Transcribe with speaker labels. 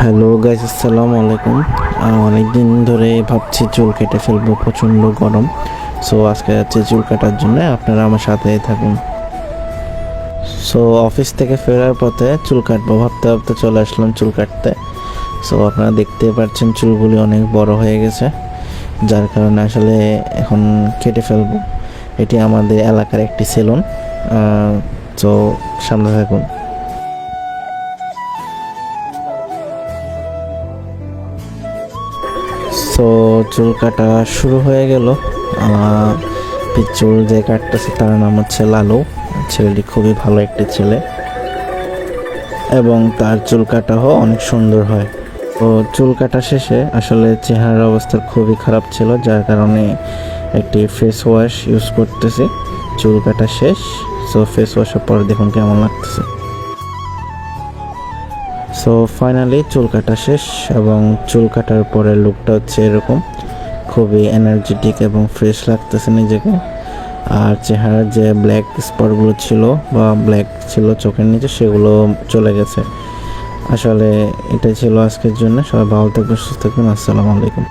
Speaker 1: Hello guys, আসসালামু আলাইকুম। অনেক দিন ধরে ভাবছি চুল কেটে ফেলবো, প্রচণ্ড গরম। সো আজকে যাচ্ছি চুল কাটার জন্য, আপনারা আমার সাথেই থাকুন। সো অফিস থেকে ফেরার পথে চুল কাটবো ভাবতে ভাবতে চলে আসলাম চুল কাটতে। সো আপনারা দেখতে পাচ্ছেন চুলগুলি অনেক বড় হয়ে গেছে, যার কারণে আসলে এখন কেটে ফেলবো। এটি আমাদের এলাকার একটি সেলুন। তো সামনে থাকুন। সো চুল কাটা শুরু হয়ে গেল। চুল যে কাটতেছে তার নাম হচ্ছে লালু। ছেলেটি খুবই ভালো একটি ছেলে এবং তার চুল কাটাও অনেক সুন্দর হয়। তো চুল কাটা শেষে আসলে চেহারার অবস্থা খুবই খারাপ ছিল, যার কারণে একটি ফেস ওয়াশ ইউজ করতেছি। চুল কাটা শেষ, সো ফেস ওয়াশের পর দেখুন কেমন লাগতেছে। সো ফাইনালি চুল কাটা শেষ এবং চুল কাটার পরের লুকটা হচ্ছে এরকম, খুবই এনার্জেটিক এবং ফ্রেশ লাগতেছে নিজেকে। আর চেহারার যে ব্ল্যাক স্পটগুলো ছিল বা ব্ল্যাক ছিল চোখের নিচে, সেগুলো চলে গেছে। আসলে এটাই ছিল আজকের জন্য। সবাই ভালো থাকবেন, সুস্থ থাকবেন। আসসালামু আলাইকুম।